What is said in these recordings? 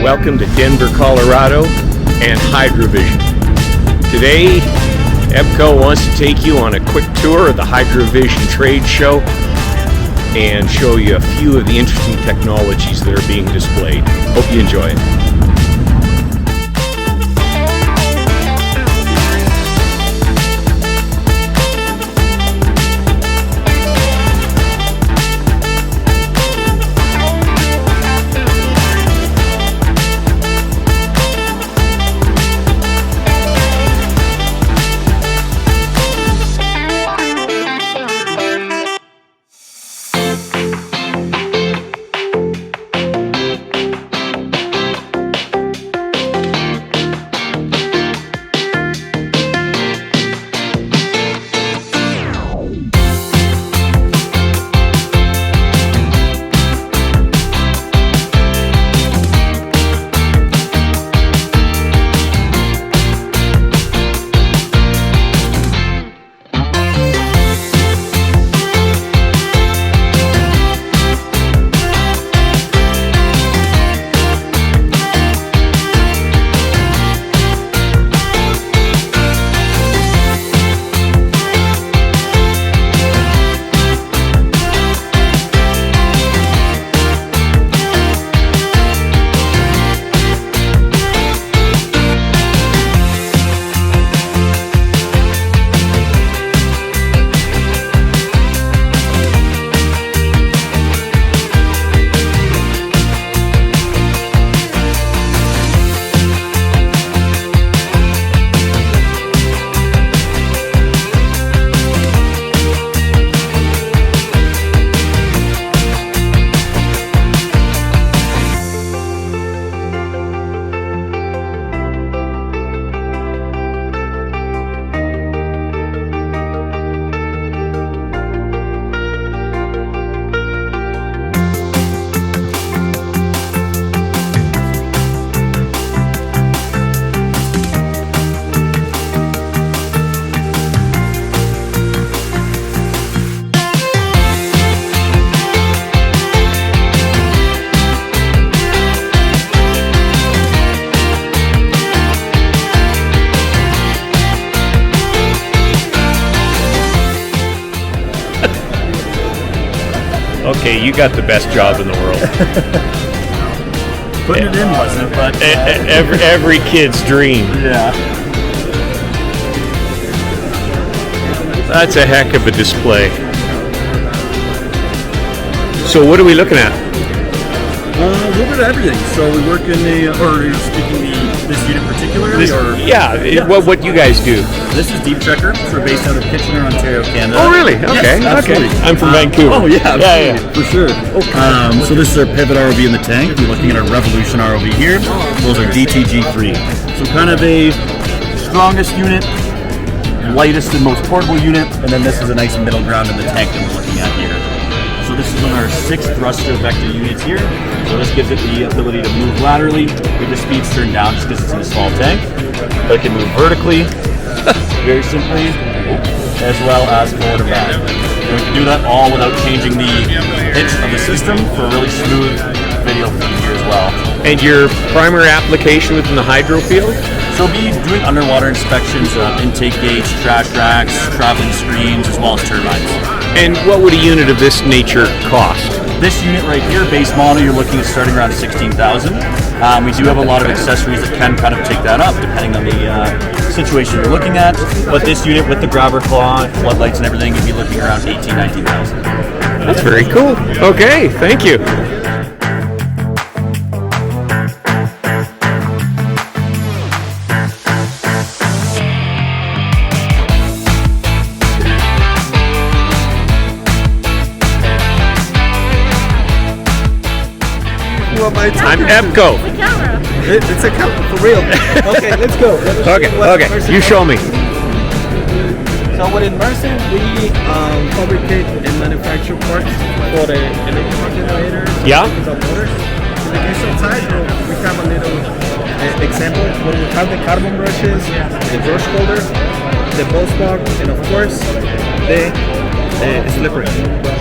welcome to Denver, Colorado and Hydrovision. Today, EBCO wants to take you on a quick tour of the Hydrovision trade show and show you a few of the interesting technologies that are being displayed. Hope you enjoy it. Okay, you got the best job in the world. Putting it in wasn't, but every kid's dream. Yeah. That's a heck of a display. So what are we looking at? A little bit of everything. So we work in the, or you're speaking this unit particularly? What you guys do? This is Deep Trekker. So we're based out of Kitchener, Ontario, Canada. Oh, really? Okay. Yes, absolutely. I'm from Vancouver. Oh, yeah, absolutely. Yeah. For sure. Okay. So this is our pivot ROV in the tank. If you're looking at our Revolution ROV here, those are DTG3. So kind of a strongest unit, lightest and most portable unit, and then this is a nice middle ground in the tank that we're looking at here. So this is one of our 6 thruster vector units here. So this gives it the ability to move laterally with the speeds turned down just because it's in a small tank. But it can move vertically, very simply, as well as forward and back. And we can do that all without changing the pitch of the system for a really smooth video feed here as well. And your primary application within the hydro field? So we'll be doing underwater inspections of intake gates, trash racks, traveling screens, as well as turbines. And what would a unit of this nature cost? This unit right here, base model, you're looking at starting around $16,000. We do have a lot of accessories that can kind of take that up depending on the situation you're looking at. But this unit with the grabber claw, floodlights and everything, you'd be looking around $18,000, $19,000. That's very cool. Okay, thank you. I'm EBCO. It's a camera, for real. Okay, let's go. Okay, you show me. So with Immersive, we fabricate and manufacture parts for the electric generators, Yeah. motors. In the case of Hydro, we have a little example where we have the carbon brushes, the brush holder, the ball spark, and of course the slipper.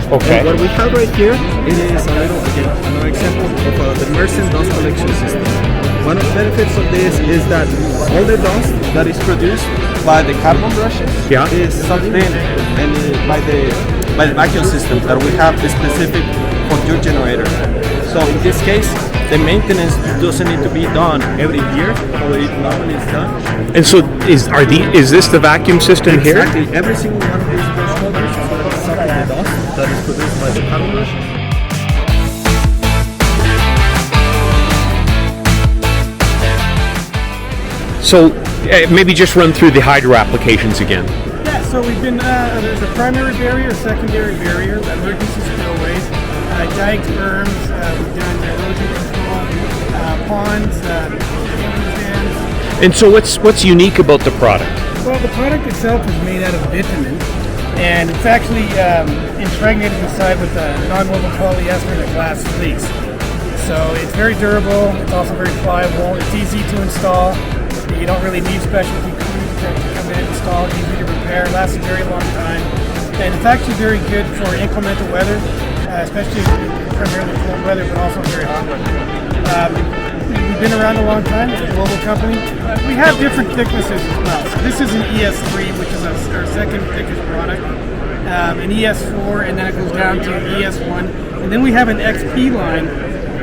Okay. And what we have right here, it is a little, again, another example of the Mersen dust collection system. One of the benefits of this is that all the dust that is produced by the carbon brushes is sucked in and by the vacuum system that we have specific for your generator. So in this case, the maintenance doesn't need to be done every year, or it normally is done. And so is this the vacuum system here? Exactly. Every single one of these brush holders is going to be sucking the dust that is produced by the carbon brush. So maybe just run through the hydro applications again. Yeah, so we've been, there's a primary barrier, secondary barrier, emergency spillways, dikes, berms, we've done erosion control, ponds, dams. And so what's unique about the product? Well, the product itself is made out of bitumen, and it's actually impregnated inside with non-woven polyester and a glass fleece. So it's very durable, it's also very pliable, it's easy to install. You don't really need specialty crews to come in and install, easy to repair, lasts a very long time. And it's actually very good for inclement weather, especially primarily cold weather, but also very hot weather. We've been around a long time, it's a global company. We have different thicknesses as well. So this is an ES3, which is our second thickest product, an ES4, and then it goes down to ES1. And then we have an XP line,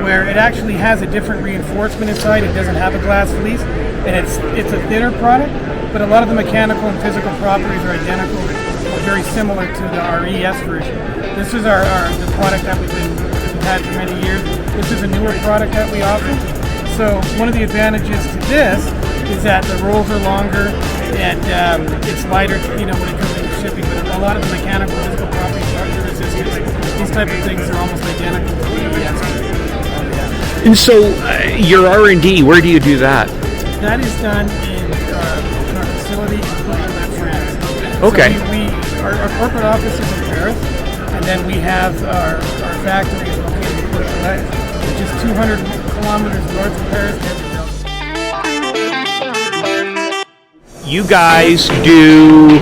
where it actually has a different reinforcement inside. It doesn't have a glass fleece, and it's a thinner product, but a lot of the mechanical and physical properties are identical or very similar to our ES version. This is the product that we've had for many years. This is a newer product that we offer. So one of the advantages to this is that the rolls are longer and it's lighter, when it comes to shipping. But a lot of the mechanical and physical properties, water resistance, these type of things are almost identical to the ES. And so your R&D, where do you do that? That is done in our facility in France. Okay. So our corporate office is in Paris, and then we have our factory is located in Quebec, which is 200 kilometers north of Paris. You guys do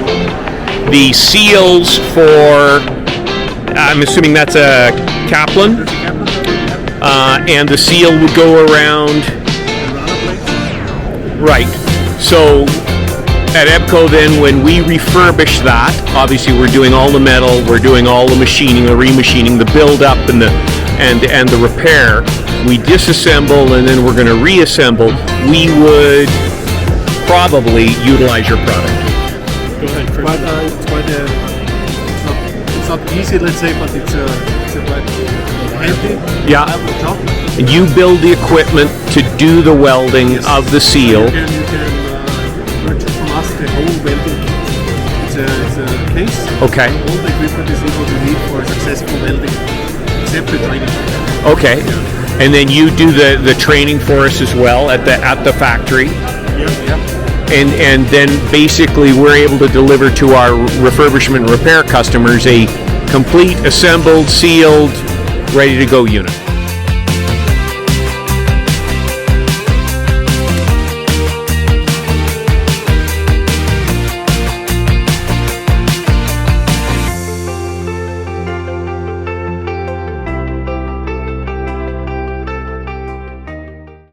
the seals for, I'm assuming that's a Kaplan? And the seal would go around. Right. So at EBCO then, when we refurbish that, obviously we're doing all the metal, we're doing all the machining, the remachining, the build-up, and the repair. We disassemble and then we're going to reassemble. We would probably utilize your product. Go ahead, Chris. But it's quite it's not easy, let's say, but it's quite heavy. Yeah. At the top. And you build the equipment to do the welding of the seal. You can purchase from us the whole welding kit. It's a case. Okay. All the equipment is what you need for successful welding, except the training. Okay. And then you do the training for us as well at the factory. Yeah. And then basically we're able to deliver to our refurbishment and repair customers a complete, assembled, sealed, ready to go unit.